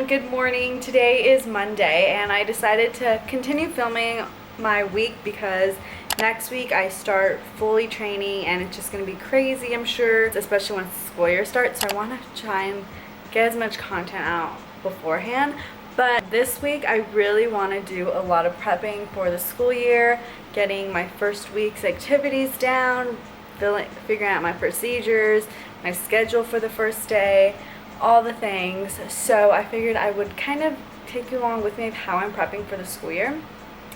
good morning. Today is Monday and I decided to continue filming my week because next week I start fully training and it's just going to be crazy, I'm sure, especially once the school year starts. So I want to try and get as much content out beforehand. But this week I really want to do a lot of prepping for the school year, getting my first week's activities down, figuring out my procedures, my schedule for the first day, all the things. So I figured I would kind of take you along with me of how I'm prepping for the school year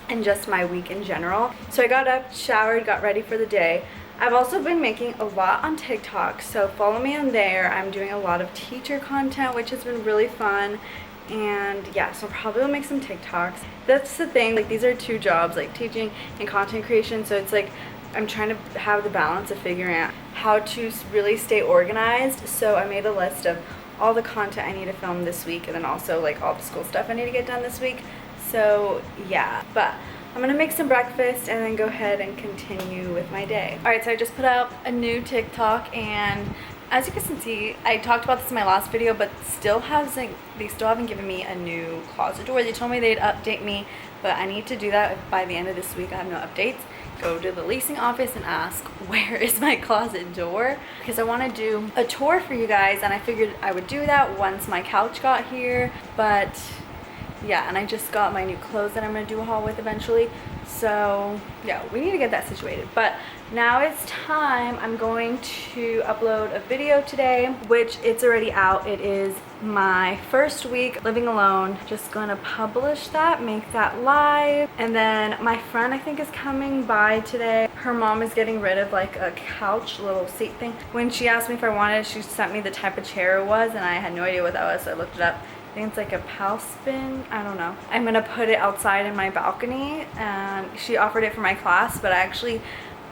and just my week in general. So I got up, showered, got ready for the day. I've also been making a lot on TikTok, so follow me on there. I'm doing a lot of teacher content, which has been really fun. And yeah, so probably will make some TikToks. That's the thing, like these are two jobs, like teaching and content creation, so it's like I'm trying to have the balance of figuring out how to really stay organized. So I made a list of all the content I need to film this week and then also like all the school stuff I need to get done this week. So yeah, but I'm gonna make some breakfast and then go ahead and continue with my day. All right, so I just put out a new TikTok, and as you can see, I talked about this in my last video, but they still haven't given me a new closet door. They told me they'd update me, but I need to do that by the end of this week. I have no updates. Go to the leasing office and ask, where is my closet door? Because I want to do a tour for you guys, and I figured I would do that once my couch got here. But yeah, and I just got my new clothes that I'm going to do a haul with eventually. So yeah, we need to get that situated. But now it's time. I'm going to upload a video today, which it's already out. It is my first week living alone. Just gonna publish that, make that live. And then my friend I think is coming by today. Her mom is getting rid of like a couch little seat thing. When she asked me if I wanted it, she sent me the type of chair it was, and I had no idea what that was, so I looked it up. I think it's like a pal spin, I don't know. I'm gonna put it outside in my balcony, and she offered it for my class, but I actually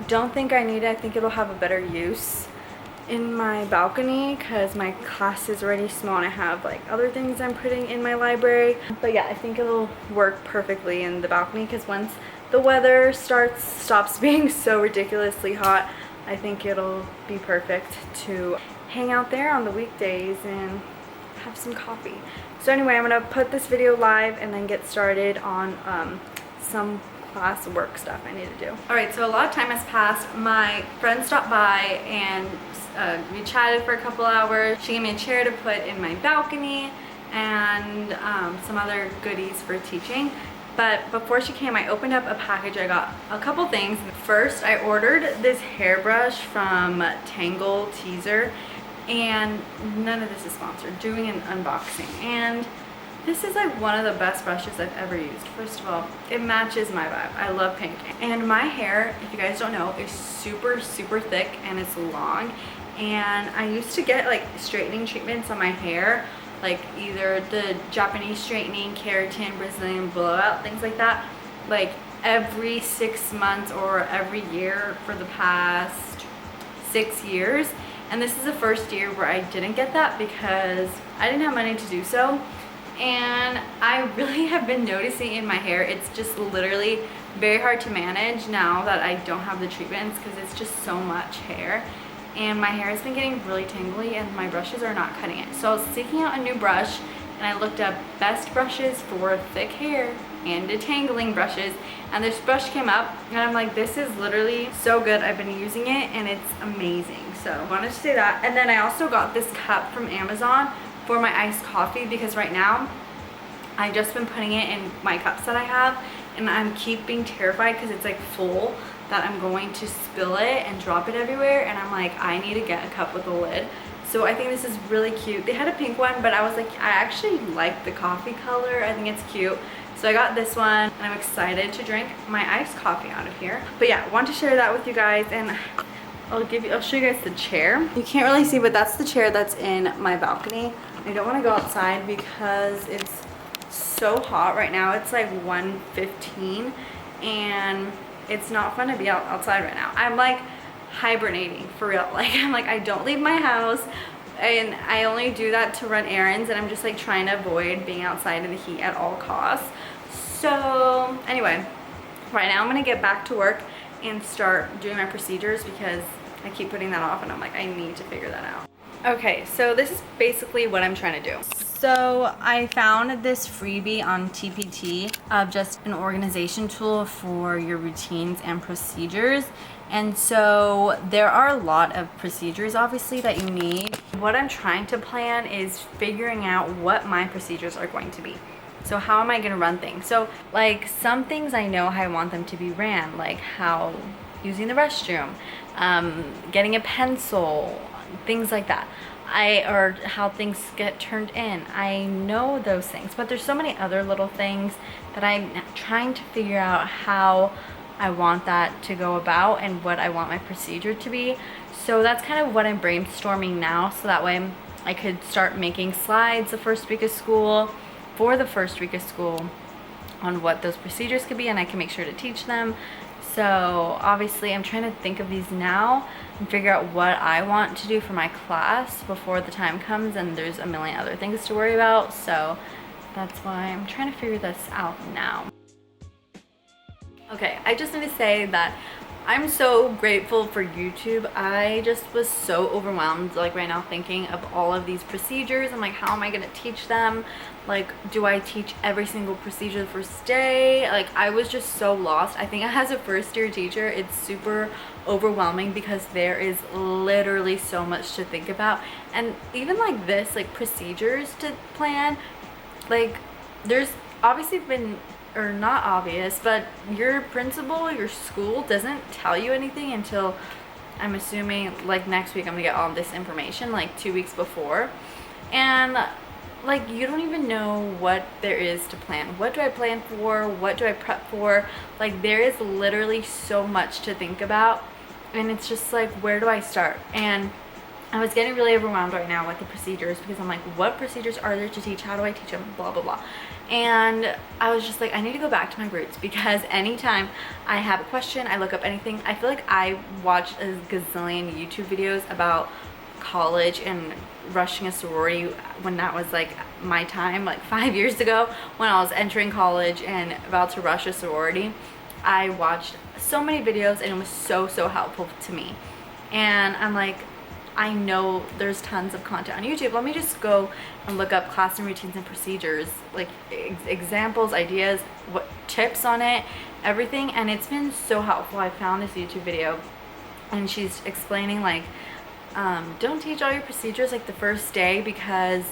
don't think I need it. I think it'll have a better use in my balcony because my class is already small and I have like other things I'm putting in my library. But yeah, I think it'll work perfectly in the balcony because once the weather stops being so ridiculously hot, I think it'll be perfect to hang out there on the weekdays and have some coffee. So anyway, I'm gonna put this video live and then get started on some class work stuff I need to do. All right, so a lot of time has passed. My friend stopped by and we chatted for a couple hours. She gave me a chair to put in my balcony and some other goodies for teaching. But before she came, I opened up a package. I got a couple things. First, I ordered this hairbrush from Tangle Teaser, and none of this is sponsored. Doing an unboxing, and this is like one of the best brushes I've ever used. First of all, it matches my vibe. I love pink. And my hair, if you guys don't know, is super, super thick and it's long. And I used to get like straightening treatments on my hair, like either the Japanese straightening, keratin, Brazilian blowout, things like that, like every 6 months or every year for the past 6 years. And this is the first year where I didn't get that because I didn't have money to do so. And I really have been noticing in my hair, it's just literally very hard to manage now that I don't have the treatments because it's just so much hair. And my hair has been getting really tangly and my brushes are not cutting it. So I was seeking out a new brush and I looked up best brushes for thick hair and detangling brushes, and this brush came up and I'm like, this is literally so good. I've been using it and it's amazing. So I wanted to say that. And then I also got this cup from Amazon for my iced coffee because right now I've just been putting it in my cups that I have, and I'm being terrified because it's like full that I'm going to spill it and drop it everywhere, and I'm like, I need to get a cup with a lid. So I think this is really cute. They had a pink one, but I was like, I actually like the coffee color. I think it's cute. So I got this one and I'm excited to drink my iced coffee out of here. But yeah, I want to share that with you guys, and I'll show you guys the chair. You can't really see, but that's the chair that's in my balcony. I don't want to go outside because it's so hot right now. It's like 1:15 and it's not fun to be outside right now. I'm like hibernating for real. Like I'm like, I don't leave my house and I only do that to run errands, and I'm just like trying to avoid being outside in the heat at all costs. So anyway, right now I'm gonna get back to work and start doing my procedures because I keep putting that off and I'm like, I need to figure that out. Okay, so this is basically what I'm trying to do. So I found this freebie on TPT of just an organization tool for your routines and procedures. And so there are a lot of procedures obviously that you need. What I'm trying to plan is figuring out what my procedures are going to be. So how am I going to run things? So like some things I know how I want them to be ran, like how using the restroom, getting a pencil, things like that. Or how things get turned in. I know those things, but there's so many other little things that I'm trying to figure out how I want that to go about and what I want my procedure to be. So that's kind of what I'm brainstorming now, so that way I could start making slides the first week of school, for the first week of school, on what those procedures could be, and I can make sure to teach them. So obviously I'm trying to think of these now and figure out what I want to do for my class before the time comes, and there's a million other things to worry about. So that's why I'm trying to figure this out now. Okay, I just need to say that I'm so grateful for YouTube. I just was so overwhelmed like right now thinking of all of these procedures. I'm like, how am I gonna teach them? Like, do I teach every single procedure the first day? Like, I was just so lost. I think as a first year teacher, it's super overwhelming because there is literally so much to think about. And even like this, like procedures to plan, like there's obviously been, or not obvious, but your principal, your school doesn't tell you anything until, I'm assuming like next week I'm gonna get all this information like 2 weeks before. And like you don't even know what there is to plan. What do I plan for? What do I prep for? Like there is literally so much to think about, and it's just like, where do I start? And I was getting really overwhelmed right now with the procedures because I'm like, what procedures are there to teach? How do I teach them? Blah, blah, blah. And I was just like, I need to go back to my roots, because anytime I have a question, I look up anything. I feel like I watched a gazillion YouTube videos about college and rushing a sorority when that was like my time, like 5 years ago when I was entering college and about to rush a sorority. I watched so many videos and it was so helpful to me. And I'm like, I know there's tons of content on YouTube. Let me just go and look up classroom routines and procedures, like examples, ideas, what tips on it, everything. And it's been so helpful. I found this YouTube video and she's explaining like, don't teach all your procedures like the first day because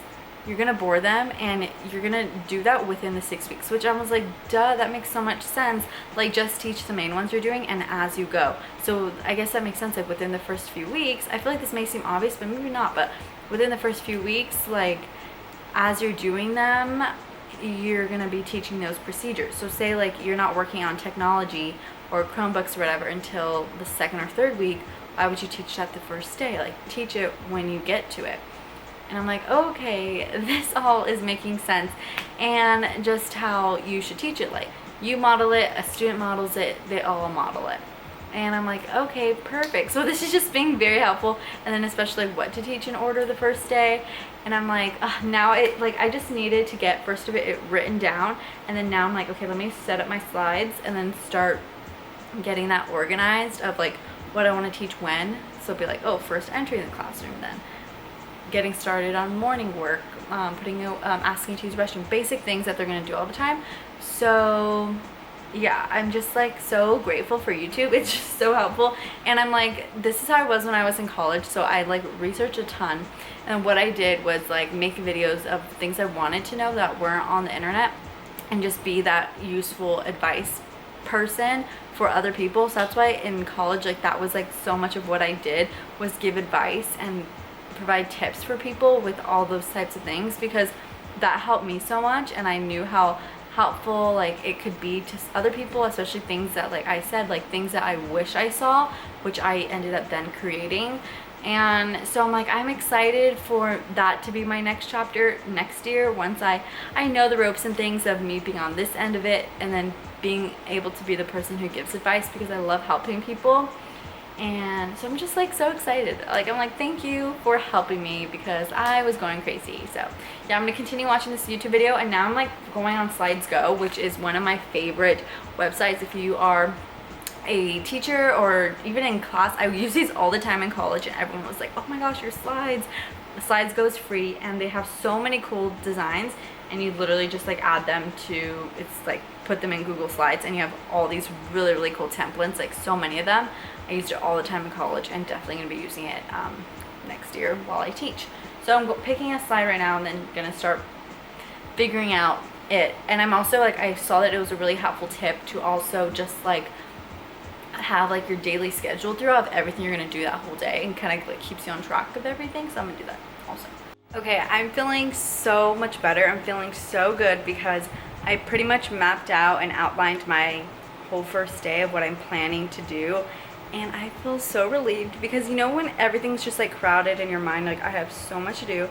you're gonna bore them, and you're gonna do that within the 6 weeks, which I was like, duh, that makes so much sense. Like just teach the main ones you're doing and as you go. So I guess that makes sense, like within the first few weeks. I feel like this may seem obvious, but maybe not, but within the first few weeks, like as you're doing them, you're gonna be teaching those procedures. So say like you're not working on technology or Chromebooks or whatever until the second or third week, why would you teach that the first day? Like teach it when you get to it. And I'm like, okay, this all is making sense. And just how you should teach it. Like you model it, a student models it, they all model it. And I'm like, okay, perfect. So this is just being very helpful. And then especially what to teach in order the first day. And I'm like, now it, like I just needed to get first of it written down. And then now I'm like, okay, let me set up my slides and then start getting that organized of like what I want to teach when. So it'll be like, oh, first entry in the classroom, then getting started on morning work, asking to use the restroom, basic things that they're going to do all the time. So yeah, I'm just like so grateful for YouTube. It's just so helpful. And I'm like, this is how I was when I was in college. So I like researched a ton, and what I did was like make videos of things I wanted to know that weren't on the internet, and just be that useful advice person for other people. So that's why in college, like that was like so much of what I did was give advice and provide tips for people with all those types of things, because that helped me so much. And I knew how helpful like it could be to other people, especially things that, like I said, like things that I wish I saw, which I ended up then creating. And so I'm like, I'm excited for that to be my next chapter next year, once I know the ropes and things of me being on this end of it, and then being able to be the person who gives advice, because I love helping people. And so I'm just like so excited. Like I'm like, thank you for helping me, because I was going crazy. So yeah, I'm gonna continue watching this YouTube video, and now I'm like going on Slides Go, which is one of my favorite websites if you are a teacher or even in class, I use these all the time in college, and everyone was like, oh my gosh, your slides. The slides goes free, and they have so many cool designs, and you literally just like add them to, it's like put them in Google Slides, and you have all these really cool templates, like so many of them. I used it all the time in college, and definitely gonna be using it next year while I teach. So I'm picking a slide right now and then gonna start figuring out it. And I'm also like, I saw that it was a really helpful tip to also just like have like your daily schedule throughout of everything you're gonna do that whole day, and kind of like keeps you on track of everything. So I'm gonna do that also. Okay, I'm feeling so much better. I'm feeling so good because I pretty much mapped out and outlined my whole first day of what I'm planning to do. And I feel so relieved because, you know, when everything's just like crowded in your mind, like I have so much to do,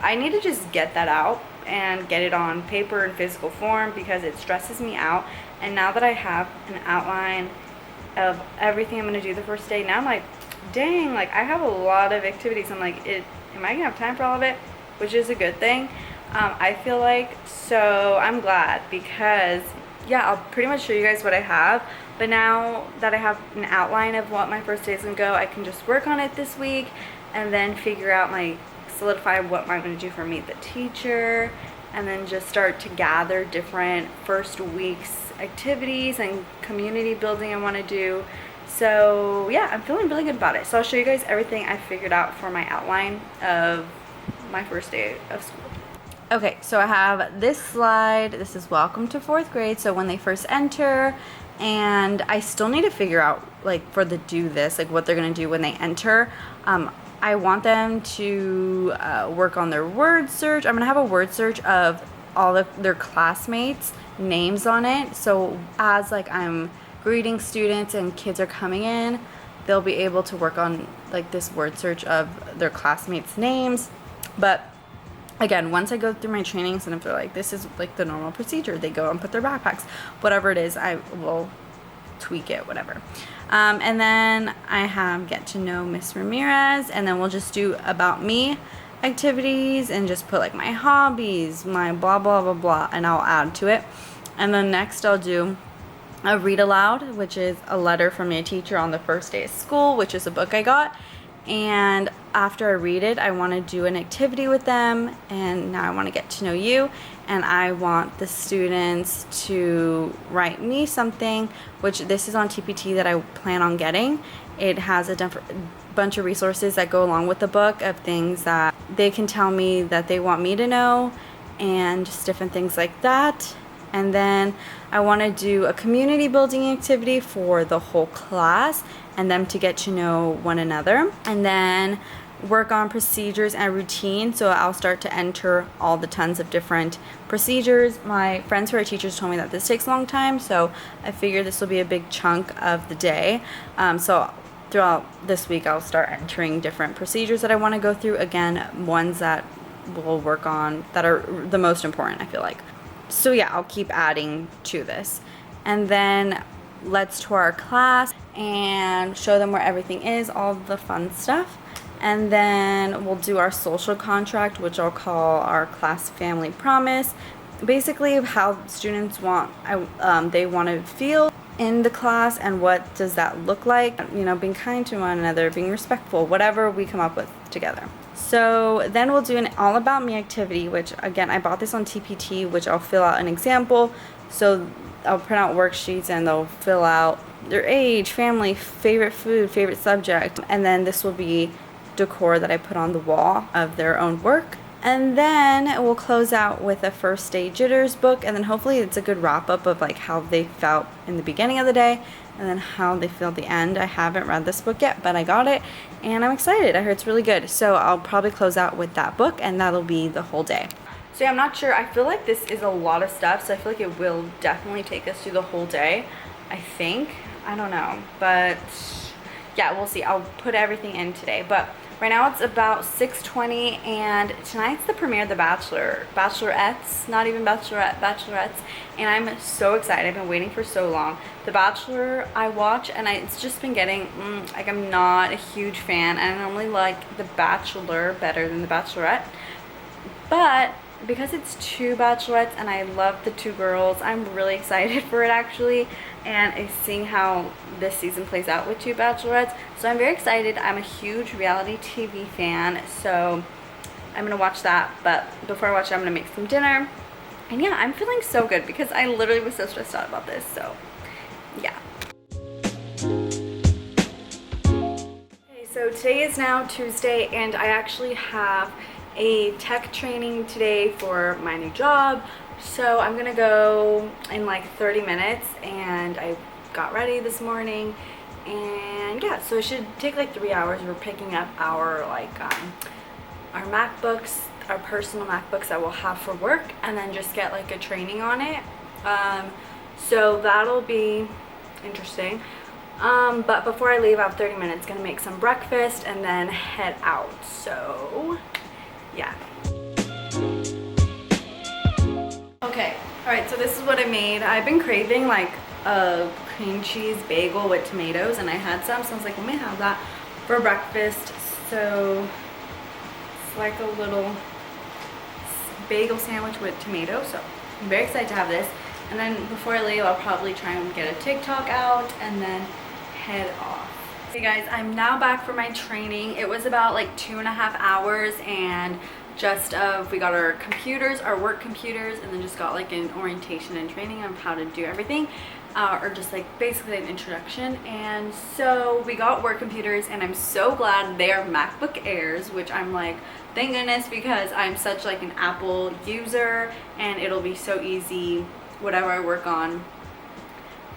I need to just get that out and get it on paper in physical form because it stresses me out. And now that I have an outline of everything I'm going to do the first day, now I'm like, dang, like I have a lot of activities. I'm like, am I going to have time for all of it? Which is a good thing. I feel like, so I'm glad because, yeah, I'll pretty much show you guys what I have. But now that I have an outline of what my first day is going to go, I can just work on it this week and then figure out solidify what I'm going to do for Meet the Teacher, and then just start to gather different first week's activities and community building I want to do. So yeah, I'm feeling really good about it. So I'll show you guys everything I figured out for my outline of my first day of school. Okay, so I have this slide. This is welcome to 4th grade. So when they first enter, and I still need to figure out like for the do this, like what they're gonna do when they enter. I want them to work on their word search. I'm gonna have a word search of all of their classmates' names on it. So as like I'm greeting students and kids are coming in, they'll be able to work on like this word search of their classmates' names. But again, once I go through my trainings and if they're like, this is like the normal procedure, they go and put their backpacks, whatever it is, I will tweak it, whatever. And then I have get to know Miss Ramirez, and then we'll just do about me activities and just put like my hobbies, my blah blah blah blah, and I'll add to it. And then next I'll do a read aloud, which is a letter from a teacher on the first day of school, which is a book I got. And after I read it, I want to do an activity with them, and now I want to get to know you, and I want the students to write me something, which this is on TPT that I plan on getting. It has a bunch of resources that go along with the book of things that they can tell me that they want me to know, and just different things like that. And then I want to do a community building activity for the whole class and them to get to know one another, and then work on procedures and routine. So I'll start to enter all the tons of different procedures. My friends who are teachers told me that this takes a long time, so I figure this will be a big chunk of the day. So throughout this week I'll start entering different procedures that I want to go through, again ones that we'll work on that are the most important, I feel like. So yeah, I'll keep adding to this. And then let's tour our class and show them where everything is, all the fun stuff. And then we'll do our social contract, which I'll call our class family promise. Basically how students want, they want to feel in the class, and what does that look like, you know, being kind to one another, being respectful, whatever we come up with together. So then we'll do an all about me activity, which again I bought this on TPT, which I'll fill out an example. So I'll print out worksheets and they'll fill out their age, family, favorite food, favorite subject, and then this will be decor that I put on the wall of their own work. And then we'll close out with a first day jitters book, and then hopefully it's a good wrap up of like how they felt in the beginning of the day and then how they feel at the end. I haven't read this book yet, but I got it and I'm excited. I heard it's really good. So I'll probably close out with that book, and that'll be the whole day. So yeah, I'm not sure. I feel like this is a lot of stuff, so I feel like it will definitely take us through the whole day, I think. I don't know, but yeah, we'll see. I'll put everything in today, but right now it's about 6:20, and tonight's the premiere of The Bachelor. Bachelorettes, not even Bachelorette, Bachelorettes, and I'm so excited. I've been waiting for so long. The Bachelor I watch, and it's just been getting, like I'm not a huge fan. I normally like The Bachelor better than The Bachelorette, but because it's two bachelorettes and I love the two girls, I'm really excited for it actually. and seeing how this season plays out with two bachelorettes. So I'm very excited. I'm a huge reality TV fan, so I'm gonna watch that. But before I watch it, I'm gonna make some dinner. And yeah, I'm feeling so good because I literally was so stressed out about this. So yeah. Okay, so today is now Tuesday, and I actually have a tech training today for my new job. So I'm gonna go in like 30 minutes, and I got ready this morning, and yeah, so it should take like 3 hours. We're picking up our our MacBooks, our personal MacBooks that we'll have for work, and then just get like a training on it. So that'll be interesting. But before I leave, I have 30 minutes, gonna make some breakfast and then head out. So yeah. Okay, alright, so this is what I made. I've been craving like a cream cheese bagel with tomatoes, and I had some, so I was like, let me have that for breakfast. So it's like a little bagel sandwich with tomatoes, so I'm very excited to have this. And then before I leave, I'll probably try and get a TikTok out and then head off. Hey guys, I'm now back for my training. It was about like 2.5 hours, and we got our computers, our work computers, and then just got like an orientation and training on how to do everything, or just like basically an introduction. And so we got work computers, and I'm so glad they are MacBook Airs, which I'm like, thank goodness, because I'm such like an Apple user, and it'll be so easy whatever I work on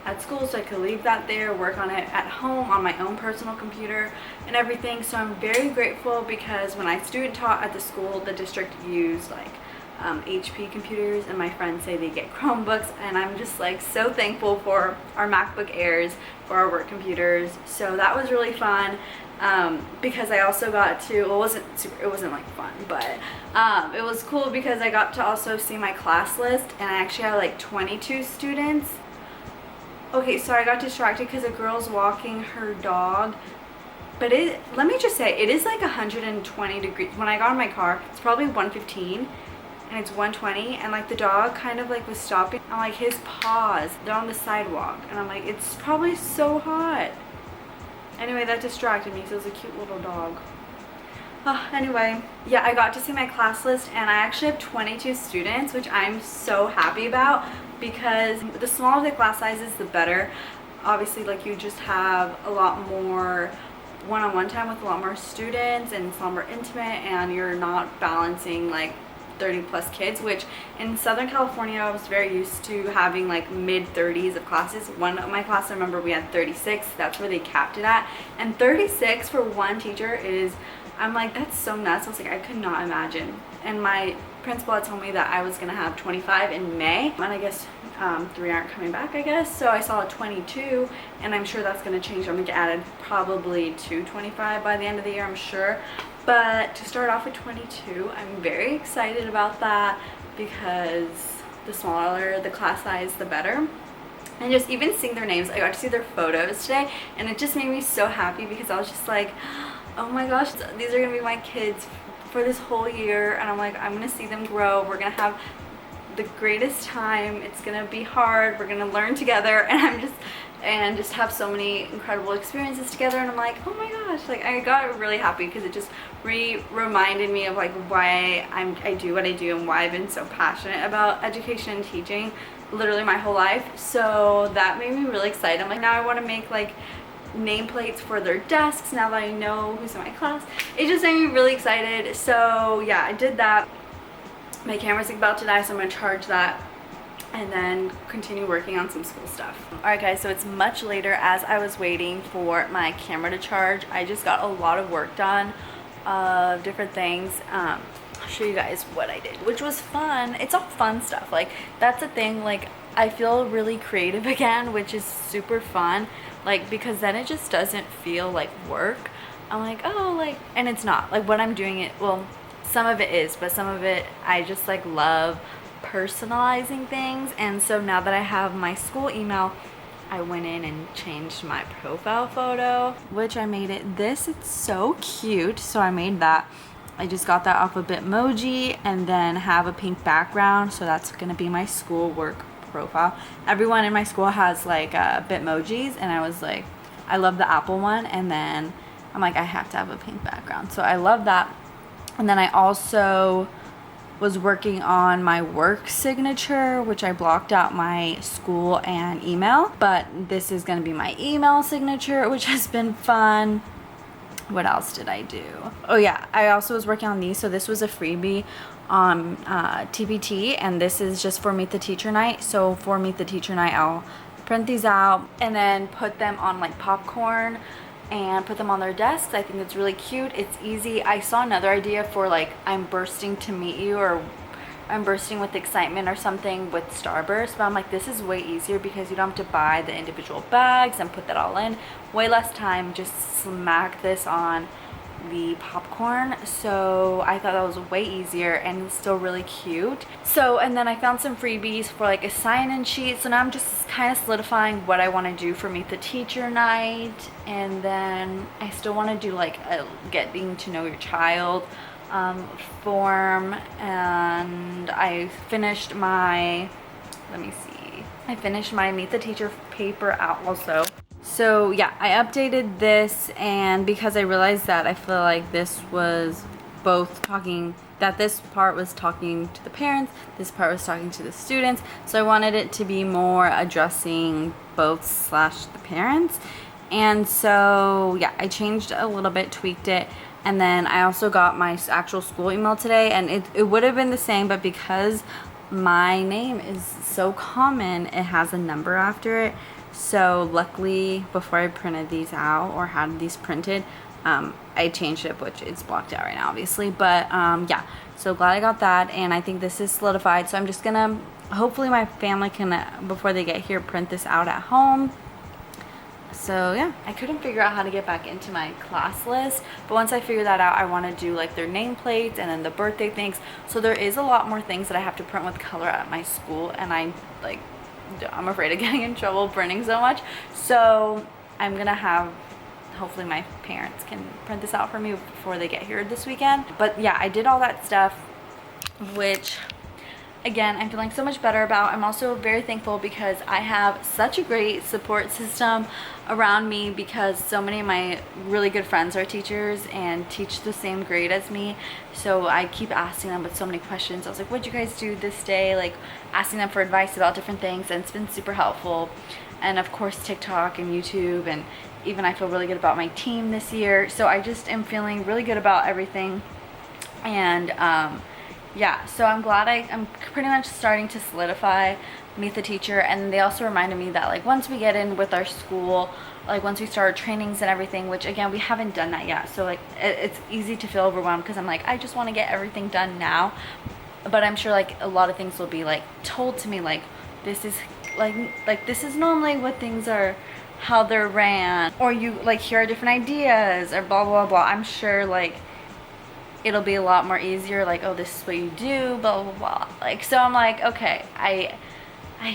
at school, so I could leave that there, work on it at home on my own personal computer and everything. So I'm very grateful, because when I student taught at the school, the district used like HP computers, and my friends say they get Chromebooks, and I'm just like so thankful for our MacBook Airs for our work computers. So that was really fun. Because I also got to, well, it wasn't like fun, but it was cool because I got to also see my class list, and I actually had like 22 students. Okay, so I got distracted because a girl's walking her dog, but let me just say, it is like 120 degrees. When I got in my car, it's probably 115, and it's 120, and like the dog kind of like was stopping. I'm like, his paws, they're on the sidewalk, and I'm like, it's probably so hot. Anyway, that distracted me, so it was a cute little dog. Anyway, yeah, I got to see my class list, and I actually have 22 students, which I'm so happy about, because the smaller the class sizes, the better. Obviously, like, you just have a lot more one-on-one time with a lot more students, and it's a lot more intimate, and you're not balancing like 30 plus kids, which in Southern California I was very used to having like mid-30s of classes. One of my class, I remember we had 36. That's where they capped it at, and 36 for one teacher is, I'm like, that's so nuts. I was like, I could not imagine. And my principal had told me that I was gonna have 25 in May, and I guess 3 aren't coming back, I guess. So I saw a 22, and I'm sure that's gonna change. I'm gonna get added probably to 25 by the end of the year, I'm sure. But to start off with 22, I'm very excited about that, because the smaller the class size, the better. And just even seeing their names, I got to see their photos today, and it just made me so happy, because I was just like, oh my gosh, these are gonna be my kids for this whole year, and I'm like, I'm gonna see them grow. We're gonna have the greatest time. It's gonna be hard. We're gonna learn together, and just have so many incredible experiences together. And I'm like, oh my gosh, like, I got really happy, because it just reminded me of like why I do what I do, and why I've been so passionate about education and teaching literally my whole life. So that made me really excited. I'm like, now I want to make like nameplates for their desks now that I know who's in my class. It just made me really excited. So yeah, I did that. My camera's about to die, so I'm gonna charge that and then continue working on some school stuff. Alright guys, so it's much later. As I was waiting for my camera to charge, I just got a lot of work done of different things. I'll show you guys what I did, which was fun. It's all fun stuff. Like, that's the thing, like, I feel really creative again, which is super fun. Like, because then it just doesn't feel like work. I'm like, oh, like, and it's not. Like, what I'm doing it, well, some of it is, but some of it I just like love personalizing things. And so now that I have my school email, I went in and changed my profile photo, which I made it this. It's so cute. So I made that. I just got that off of Bitmoji, and then have a pink background. So that's gonna be my school work profile. Everyone in my school has like Bitmojis, and I was like, I love the Apple one, and then I'm like, I have to have a pink background. So I love that. And then I also was working on my work signature, which I blocked out my school and email, but this is gonna be my email signature, which has been fun. What else did I do? Oh yeah, I also was working on these. So this was a freebie on TPT, and this is just for Meet the Teacher Night. So for Meet the Teacher Night, I'll print these out and then put them on like popcorn and put them on their desks. I think it's really cute. It's easy. I saw another idea for like I'm bursting to meet you, or I'm bursting with excitement or something with Starburst, but I'm like, this is way easier because you don't have to buy the individual bags and put that all in. Way less time, just smack this on the popcorn. So I thought that was way easier and it's still really cute. So, and then I found some freebies for like a sign-in sheet. So now I'm just kind of solidifying what I want to do for Meet the Teacher Night. And then I still want to do like a getting to know your child form. And I finished my, I finished my Meet the Teacher paper out also. So yeah, I updated this, and because I realized that I feel like this was both talking, that this part was talking to the parents, this part was talking to the students, so I wanted it to be more addressing both slash the parents. And so yeah, I changed a little bit, tweaked it, and then I also got my actual school email today, and it would have been the same, but because my name is so common, it has a number after it. So luckily, before I printed these out or had these printed, I changed it, which it's blocked out right now, obviously. But yeah, so glad I got that, and I think this is solidified. So I'm just gonna, hopefully my family can, before they get here, print this out at home. So yeah, I couldn't figure out how to get back into my class list, but once I figure that out, I want to do like their nameplates and then the birthday things. So there is a lot more things that I have to print with color at my school, and I'm afraid of getting in trouble printing so much. So I'm gonna have, hopefully my parents can print this out for me before they get here this weekend. But yeah, I did all that stuff, which again, I'm feeling so much better about. I'm also very thankful because I have such a great support system around me, because so many of my really good friends are teachers and teach the same grade as me. So I keep asking them with so many questions. I was like, what'd you guys do this day? Like asking them for advice about different things, and it's been super helpful. And of course TikTok and YouTube, and even I feel really good about my team this year. So I just am feeling really good about everything. And yeah, so I'm glad I'm pretty much starting to solidify Meet the Teacher. And they also reminded me that like once we get in with our school, like once we start trainings and everything, which again, we haven't done that yet. So like it's easy to feel overwhelmed because I'm like, I just want to get everything done now. But I'm sure like a lot of things will be like told to me, like this is like this is normally what things are, how they're ran, or you like here are different ideas, or blah blah blah. I'm sure like it'll be a lot more easier, like, oh, this is what you do, blah blah blah. Like, so I'm like, okay, I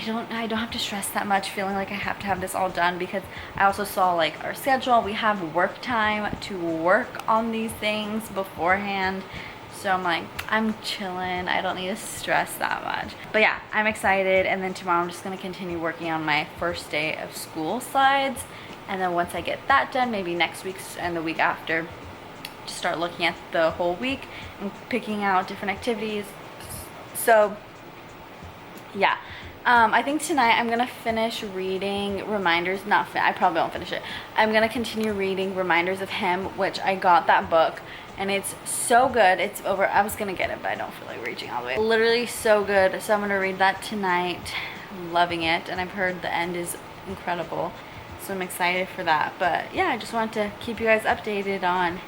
don't have to stress that much, feeling like I have to have this all done, because I also saw like our schedule, we have work time to work on these things beforehand. So I'm like, I'm chilling, I don't need to stress that much. But yeah, I'm excited. And then tomorrow I'm just gonna continue working on my first day of school slides, and then once I get that done, maybe next week and the week after, just start looking at the whole week and picking out different activities. So yeah, I think tonight I'm gonna finish reading Reminders, I probably won't finish it. I'm gonna continue reading Reminders of Him, which I got that book and it's so good. It's over, I was gonna get it, but I don't feel like reaching all the way. Literally so good. So I'm gonna read that tonight, loving it, and I've heard the end is incredible. So I'm excited for that. But yeah, I just wanted to keep you guys updated on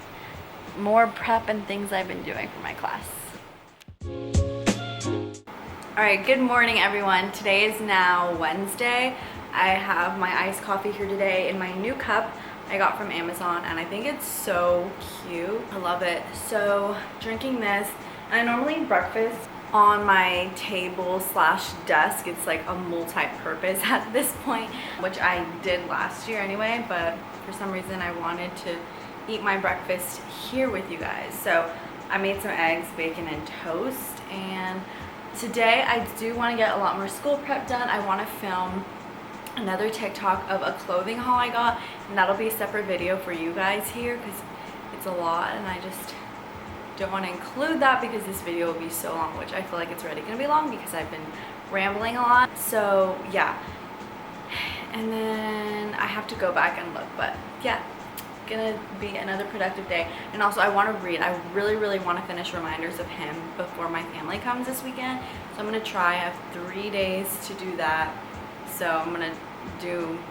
more prep and things I've been doing for my class. Alright, good morning everyone. Today is now Wednesday. I have my iced coffee here today in my new cup I got from Amazon, and I think it's so cute. I love it. So drinking this, and I normally breakfast on my table slash desk. It's like a multi-purpose at this point, which I did last year anyway, but for some reason I wanted to eat my breakfast here with you guys. So I made some eggs, bacon, and toast, and Today I do want to get a lot more school prep done. I want to film another TikTok of a clothing haul I got, and that'll be a separate video for you guys here because it's a lot and I just don't want to include that because this video will be so long, which I feel like it's already going to be long because I've been rambling a lot. So yeah, and then I have to go back and look, but yeah, gonna be another productive day. And also I want to read. I really want to finish Reminders of Him before my family comes this weekend, so I'm gonna try. I have 3 days to do that, so I'm gonna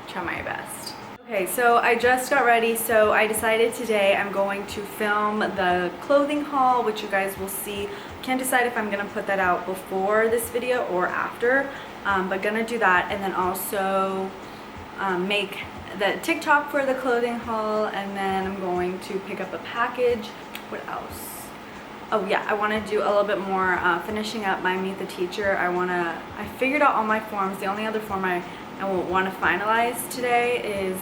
try my best. Okay, so I just got ready. So I decided today I'm going to film the clothing haul, which you guys will see. Can't decide if I'm gonna put that out before this video or after, but gonna do that, and then also make the TikTok for the clothing haul, and then I'm going to pick up a package. What else? Oh yeah, I want to do a little bit more finishing up my Meet the Teacher. I figured out all my forms. The only other form I will want to finalize today is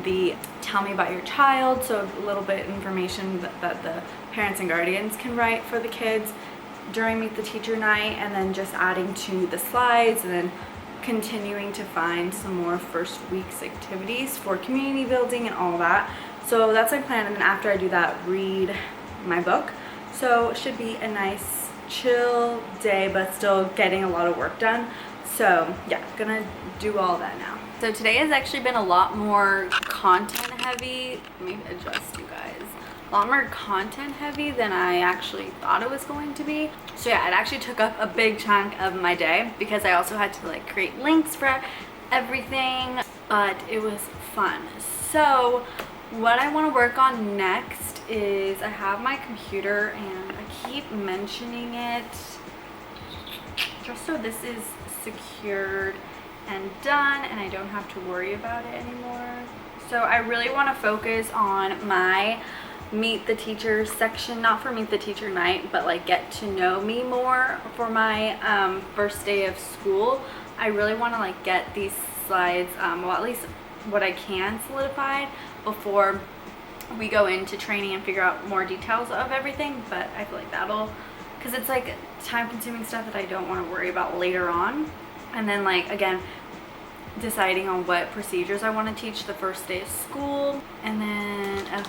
the Tell Me About Your Child, so a little bit information that the parents and guardians can write for the kids during Meet the Teacher night, and then just adding to the slides, and then continuing to find some more first week's activities for community building and all that. So that's my plan, and then after I do that, read my book. So it should be a nice chill day, but still getting a lot of work done. So yeah, gonna do all that now. So today has actually been a lot more content heavy. Let me adjust you guys. A lot more content heavy than I actually thought it was going to be. So yeah, it actually took up a big chunk of my day because I also had to like create links for everything, but it was fun. So what I want to work on next is I have my computer, and I keep mentioning it just so this is secured and done and I don't have to worry about it anymore. So I really want to focus on my Meet the Teacher section, not for Meet the Teacher night, but like get to know me more for my first day of school. I really want to like get these slides, well, at least what I can, solidified before we go into training and figure out more details of everything. But I feel like that'll, because it's like time consuming stuff that I don't want to worry about later on. And then like again, deciding on what procedures I want to teach the first day of school, and then a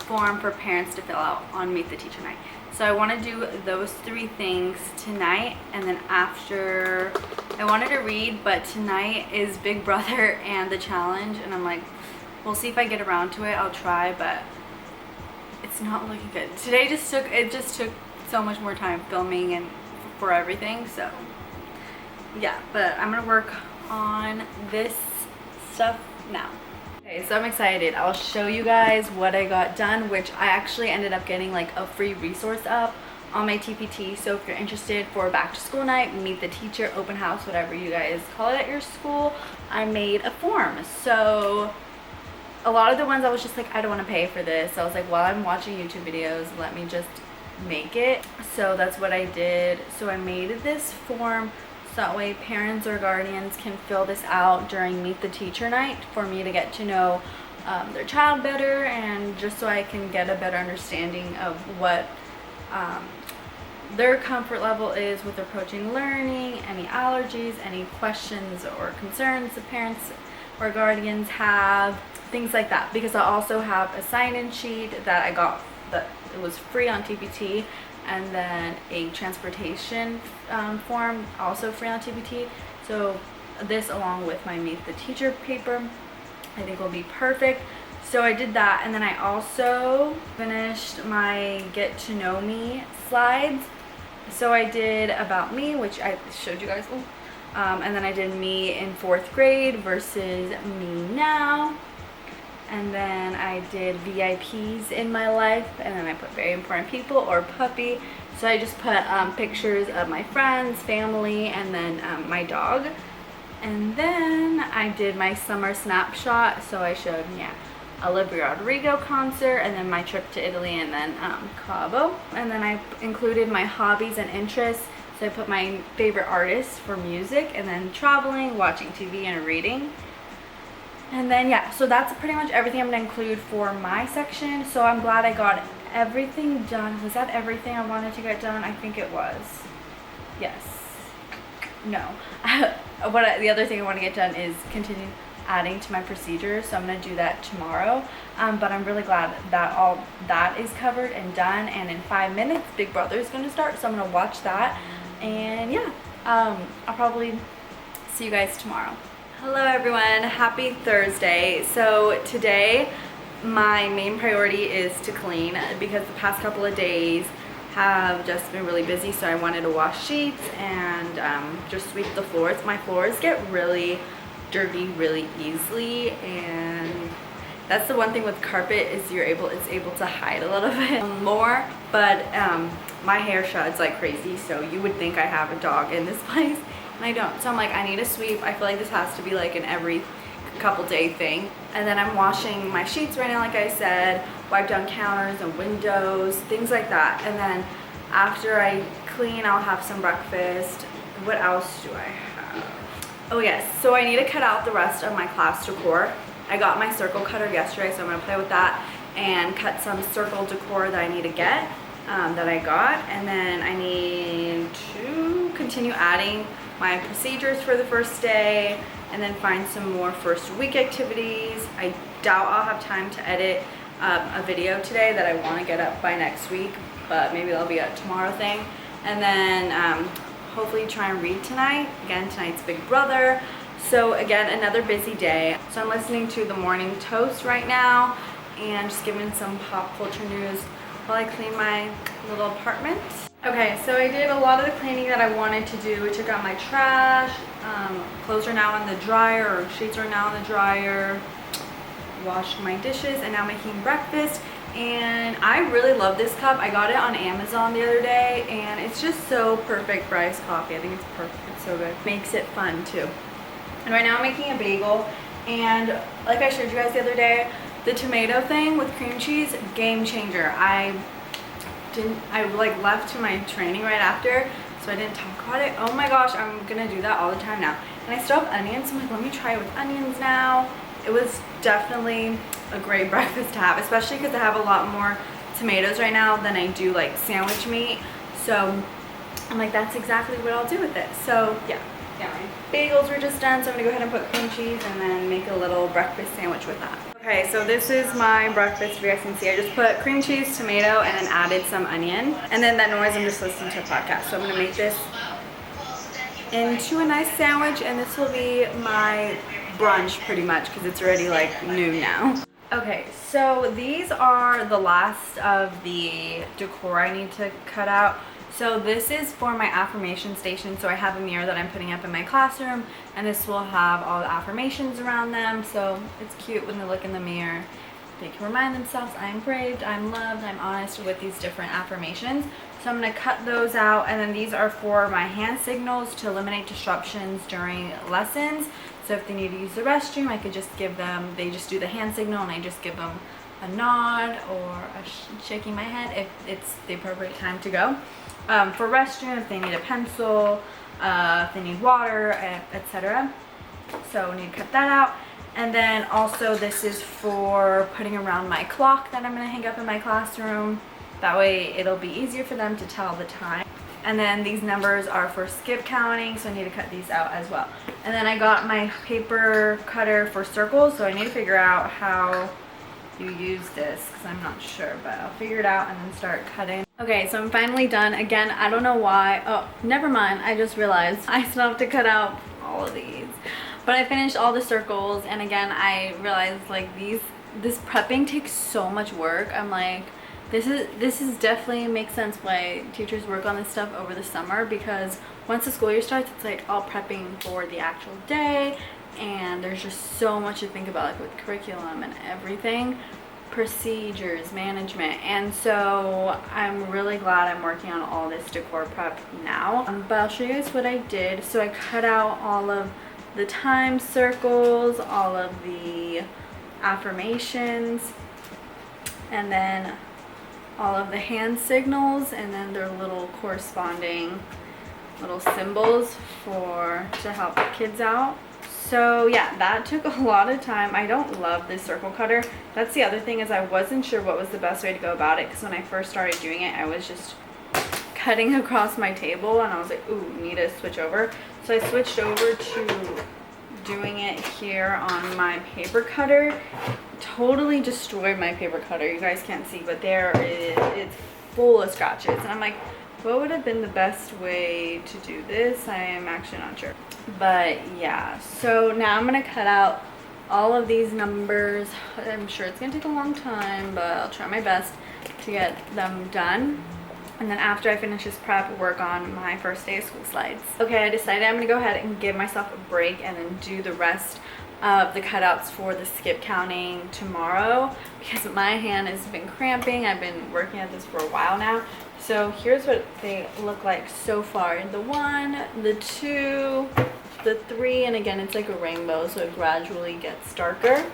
form for parents to fill out on Meet the Teacher night. So I want to do those 3 things tonight, and then after I wanted to read, but tonight is Big Brother and the challenge, and I'm like, we'll see if I get around to it. I'll try, but it's not looking good. Today just took so much more time filming and for everything. So yeah, but I'm gonna work on this stuff now. Okay, so I'm excited. I'll show you guys what I got done, which I actually ended up getting like a free resource up on my TPT. So if you're interested for back to school night, Meet the Teacher, open house, whatever you guys call it at your school, I made a form. So a lot of the ones I was just like, I don't want to pay for this. I was like, while I'm watching YouTube videos, let me just make it. So that's what I did. So I made this form so that way parents or guardians can fill this out during Meet the Teacher night for me to get to know their child better, and just so I can get a better understanding of what their comfort level is with approaching learning, any allergies, any questions or concerns the parents or guardians have, things like that. Because I also have a sign-in sheet that I got that it was free on TPT, and then a transportation form also free on TPT. So this, along with my Meet the Teacher paper, I think will be perfect. So I did that, and then I also finished my Get to Know Me slides. So I did about me, which I showed you guys, and then I did me in 4th grade versus me now. And then I did VIPs in my life, and then I put very important people or puppy. So I just put pictures of my friends, family, and then my dog. And then I did my summer snapshot. So I showed, yeah, Olivia Rodrigo concert, and then my trip to Italy, and then Cabo. And then I included my hobbies and interests. So I put my favorite artists for music, and then traveling, watching TV, and reading. And then yeah, so that's pretty much everything I'm going to include for my section. So I'm glad I got everything done. Was that everything I wanted to get done? I think it was. Yes. no. The other thing I want to get done is continue adding to my procedure, so I'm going to do that tomorrow. But I'm really glad that all that is covered and done, and in 5 minutes Big Brother is going to start, so I'm going to watch that. And yeah, I'll probably see you guys tomorrow. Hello everyone, happy Thursday. So today my main priority is to clean because the past couple of days have just been really busy, so I wanted to wash sheets and just sweep the floors. My floors get really dirty really easily, and that's the one thing with carpet is it's able to hide a little bit more, but my hair sheds like crazy, so you would think I have a dog in this place and I don't. So I'm like, I need a sweep. I feel like this has to be like an every couple day thing. And then I'm washing my sheets right now, like I said, wipe down counters and windows, things like that. And then after I clean, I'll have some breakfast. What else do I have? Oh yes, so I need to cut out the rest of my class decor. I got my circle cutter yesterday, so I'm gonna play with that and cut some circle decor that I need to get, that I got. And then I need to continue adding my procedures for the first day, and then find some more first week activities. I doubt I'll have time to edit a video today that I want to get up by next week, but maybe that'll be a tomorrow thing. And then hopefully try and read tonight. Again, tonight's Big Brother. So again, another busy day. So I'm listening to the Morning Toast right now and just giving some pop culture news while I clean my little apartment. Okay, so I did a lot of the cleaning that I wanted to do. I took out my trash, clothes are now in the dryer, or sheets are now in the dryer, washed my dishes, and now making breakfast. And I really love this cup. I got it on Amazon the other day, and it's just so perfect for iced coffee. I think it's perfect, it's so good. Makes it fun too. And right now I'm making a bagel, and like I showed you guys the other day, the tomato thing with cream cheese, game changer. I like left to my training right after, so I didn't talk about it. Oh my gosh, I'm gonna do that all the time now. And I still have onions, so I'm like, let me try it with onions now. It was definitely a great breakfast to have, especially because I have a lot more tomatoes right now than I do like sandwich meat. So I'm like, that's exactly what I'll do with it. So yeah, my bagels were just done, so I'm gonna go ahead and put cream cheese and then make a little breakfast sandwich with that. Okay, so this is my breakfast. If you guys can see, I just put cream cheese, tomato, and then added some onion. And then that noise, I'm just listening to a podcast. So I'm gonna make this into a nice sandwich, and this will be my brunch pretty much because it's already like noon now. Okay, so these are the last of the decor I need to cut out. So this is for my affirmation station. So I have a mirror that I'm putting up in my classroom, and this will have all the affirmations around them. So it's cute when they look in the mirror. They can remind themselves, I'm brave, I'm loved, I'm honest, with these different affirmations. So I'm going to cut those out, and then these are for my hand signals to eliminate disruptions during lessons. So if they need to use the restroom, I could just give them, they just do the hand signal and I just give them a nod or a shaking my head if it's the appropriate time to go. For restroom, if they need a pencil, if they need water, etc. So I need to cut that out. And then also this is for putting around my clock that I'm going to hang up in my classroom. That way it'll be easier for them to tell the time. And then these numbers are for skip counting, so I need to cut these out as well. And then I got my paper cutter for circles, so I need to figure out how you use this because I'm not sure, but I'll figure it out and then start cutting. Okay, so I'm finally done. Again, I don't know why. Oh, never mind. I just realized I still have to cut out all of these. But I finished all the circles, and again, I realized like this prepping takes so much work. I'm like, this is definitely makes sense why teachers work on this stuff over the summer, because once the school year starts, it's like all prepping for the actual day, and there's just so much to think about, like with curriculum and everything, procedures, management. And so I'm really glad I'm working on all this decor prep now. But I'll show you guys what I did. So I cut out all of the time circles, all of the affirmations, and then all of the hand signals, and then their little corresponding little symbols to help the kids out. So yeah, that took a lot of time. I don't love this circle cutter. That's the other thing, is I wasn't sure what was the best way to go about it, because when I first started doing it, I was just cutting across my table, and I was like, ooh, need to switch over. So I switched over to doing it here on my paper cutter. Totally destroyed my paper cutter. You guys can't see, but it's full of scratches. And I'm like, what would have been the best way to do this? I am actually not sure. But yeah, so now I'm gonna cut out all of these numbers. I'm sure it's gonna take a long time, but I'll try my best to get them done. And then after I finish this prep, work on my first day of school slides. Okay, I decided I'm gonna go ahead and give myself a break and then do the rest of the cutouts for the skip counting tomorrow, because my hand has been cramping. I've been working at this for a while now. So here's what they look like so far. The 1, the 2, the 3, and again, it's like a rainbow, so it gradually gets darker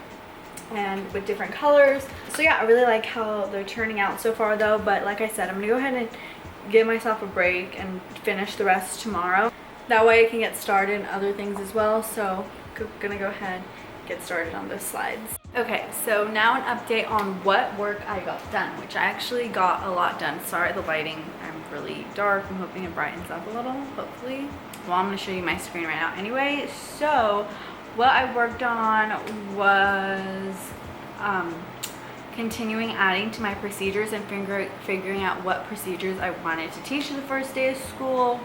and with different colors. So yeah, I really like how they're turning out so far though, but like I said, I'm gonna go ahead and give myself a break and finish the rest tomorrow. That way I can get started on other things as well. So gonna go ahead and get started on those slides. Okay, so now an update on what work I got done, which I actually got a lot done. Sorry, the lighting, I'm really dark. I'm hoping it brightens up a little, hopefully. Well, I'm gonna show you my screen right now anyway. So what I worked on was continuing adding to my procedures and figuring out what procedures I wanted to teach the first day of school.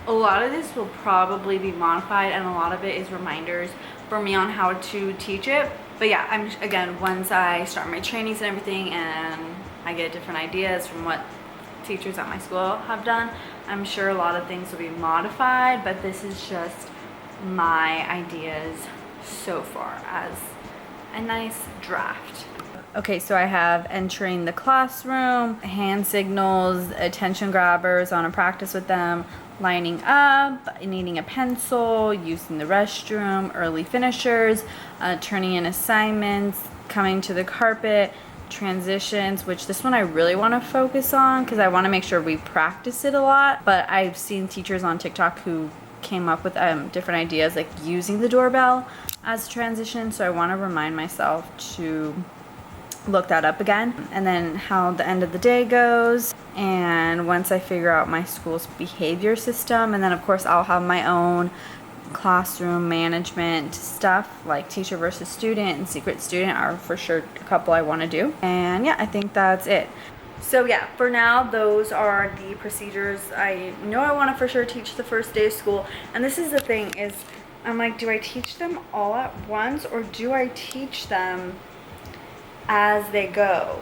A lot of this will probably be modified, and a lot of it is reminders for me on how to teach it. But yeah, again, once I start my trainings and everything and I get different ideas from what teachers at my school have done, I'm sure a lot of things will be modified, but this is just my ideas so far as a nice draft. Okay, so I have entering the classroom, hand signals, attention grabbers, on a practice with them, lining up, needing a pencil, using the restroom, early finishers, turning in assignments, coming to the carpet, transitions, which this one I really want to focus on because I want to make sure we practice it a lot. But I've seen teachers on TikTok who came up with different ideas, like using the doorbell as transition, so I want to remind myself to look that up again. And then how the end of the day goes, and once I figure out my school's behavior system, and then of course I'll have my own classroom management stuff, like teacher versus student and secret student are for sure a couple I want to do. And yeah, I think that's it. So yeah, for now, those are the procedures I know I want to for sure teach the first day of school. And this is the thing, is I'm like, do I teach them all at once, or do I teach them as they go?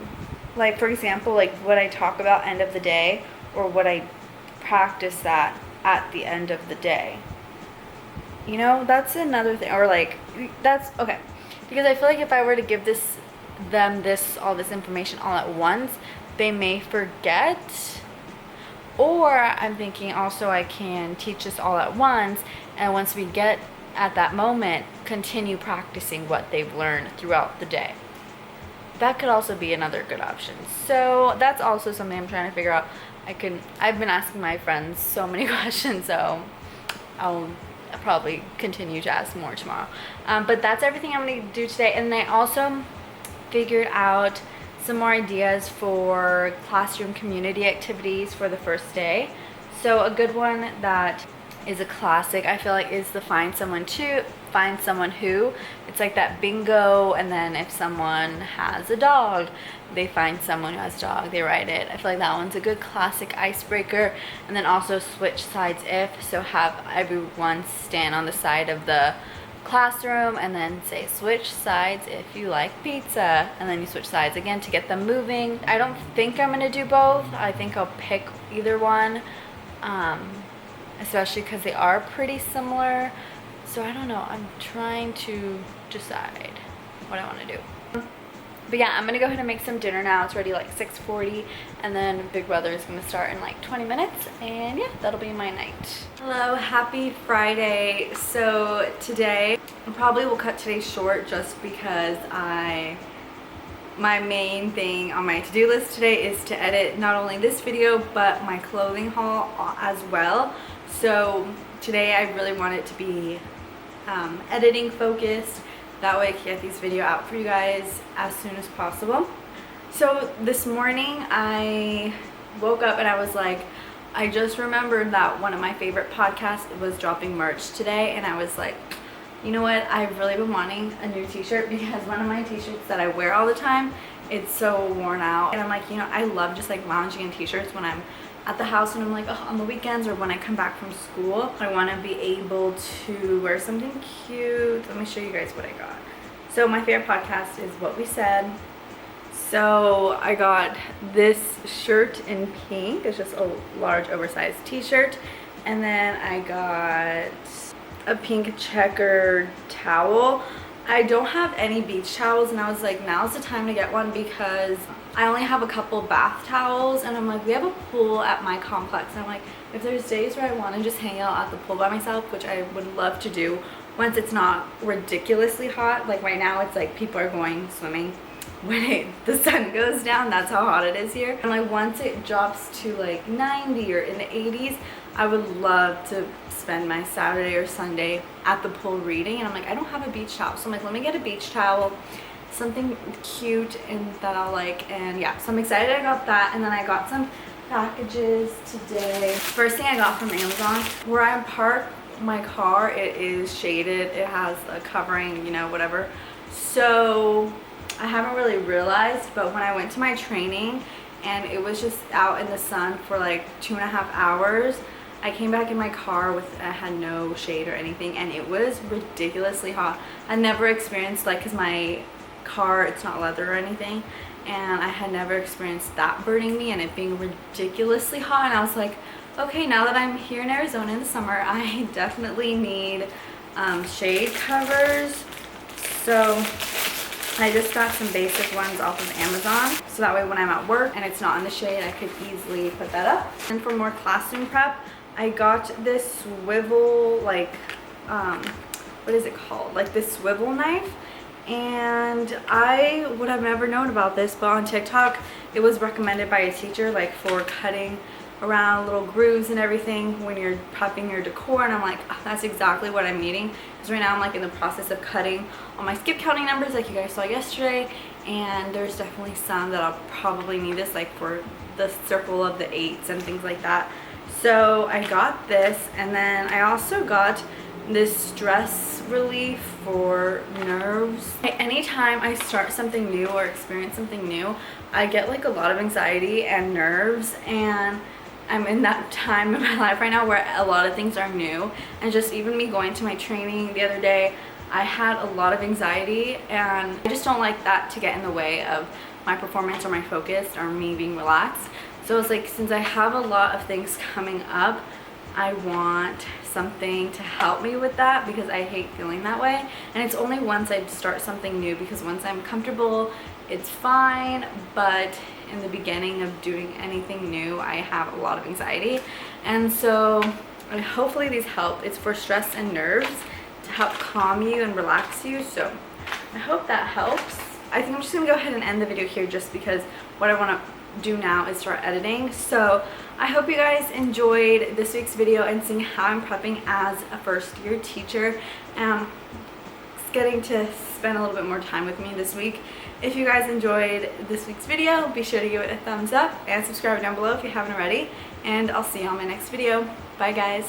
Like, for example, like what I talk about end of the day, or what I practice that at the end of the day. You know, that's another thing. Or like, that's okay, because I feel like if I were to give all this information all at once, they may forget. Or I'm thinking also I can teach this all at once, and once we get at that moment, continue practicing what they've learned throughout the day. That could also be another good option. So that's also something I'm trying to figure out. I've been asking my friends so many questions, so I'll probably continue to ask more tomorrow. But that's everything I'm going to do today. And I also figured out some more ideas for classroom community activities for the first day. So a good one that is a classic, I feel like, is the find someone who. It's like that bingo, and then if someone has a dog, they find someone who has a dog, they write it. I feel like that one's a good classic icebreaker. And then also switch sides if, so have everyone stand on the side of the classroom and then say switch sides if you like pizza, and then you switch sides again to get them moving. I don't think I'm gonna do both. I think I'll pick either one, especially because they are pretty similar. So I don't know, I'm trying to decide what I want to do. But yeah, I'm gonna go ahead and make some dinner now. It's already like 6:40, and then Big Brother is gonna start in like 20 minutes, and yeah, that'll be my night. Hello, happy Friday. So today, I probably will cut today short just because my main thing on my to-do list today is to edit not only this video, but my clothing haul as well. So today I really want it to be editing focused. That way I can get these video out for you guys as soon as possible. So this morning I woke up and I was like, I just remembered that one of my favorite podcasts was dropping merch today, and I was like, you know what, I've really been wanting a new t-shirt because one of my t-shirts that I wear all the time, it's so worn out. And I'm like, you know, I love just like lounging in t-shirts when I'm at the house, and I'm like, oh, on the weekends or when I come back from school, I want to be able to wear something cute. Let me show you guys what I got. So my favorite podcast is What We Said. So I got this shirt in pink. It's just a large oversized t-shirt. And then I got a pink checkered towel. I don't have any beach towels, and I was like, now's the time to get one because I only have a couple bath towels, and I'm like, we have a pool at my complex, and I'm like, if there's days where I want to just hang out at the pool by myself, which I would love to do once it's not ridiculously hot, like right now it's like people are going swimming when the sun goes down. That's how hot it is here. And like once it drops to like 90 or in the 80s, I would love to spend my Saturday or Sunday at the pool reading. And I'm like, I don't have a beach towel, so I'm like, let me get a beach towel, something cute and that I'll like. And yeah, so I'm excited I got that. And then I got some packages today. First thing I got from Amazon, where I park my car, it is shaded, it has a covering, you know, whatever. So I haven't really realized, but when I went to my training and it was just out in the sun for like 2.5 hours, I came back in my car with, I had no shade or anything, and it was ridiculously hot. I never experienced, like, because my car, it's not leather or anything, and I had never experienced that burning me and it being ridiculously hot. And I was like, okay, now that I'm here in Arizona in the summer, I definitely need shade covers. So I just got some basic ones off of Amazon, so that way when I'm at work and it's not in the shade, I could easily put that up. And for more classroom prep, I got this swivel, like, what is it called? Like this swivel knife. And I would have never known about this, but on TikTok, it was recommended by a teacher, like for cutting around little grooves and everything when you're prepping your decor. And I'm like, oh, that's exactly what I'm needing, because right now I'm like in the process of cutting all my skip counting numbers like you guys saw yesterday, and there's definitely some that I'll probably need this, like for the circle of the 8s and things like that. So I got this, and then I also got this stress relief for nerves. Anytime I start something new or experience something new, I get like a lot of anxiety and nerves, and I'm in that time in my life right now where a lot of things are new. And just even me going to my training the other day, I had a lot of anxiety, and I just don't like that to get in the way of my performance or my focus or me being relaxed. So it's like, since I have a lot of things coming up, I want something to help me with that, because I hate feeling that way. And it's only once I start something new, because once I'm comfortable, it's fine. But in the beginning of doing anything new, I have a lot of anxiety. And so hopefully these help. It's for stress and nerves, to help calm you and relax you. So I hope that helps. I think I'm just gonna go ahead and end the video here, just because what I want to do now is start editing. So I hope you guys enjoyed this week's video and seeing how I'm prepping as a first-year teacher, and getting to spend a little bit more time with me this week. If you guys enjoyed this week's video, be sure to give it a thumbs up and subscribe down below if you haven't already, and I'll see you on my next video. Bye guys.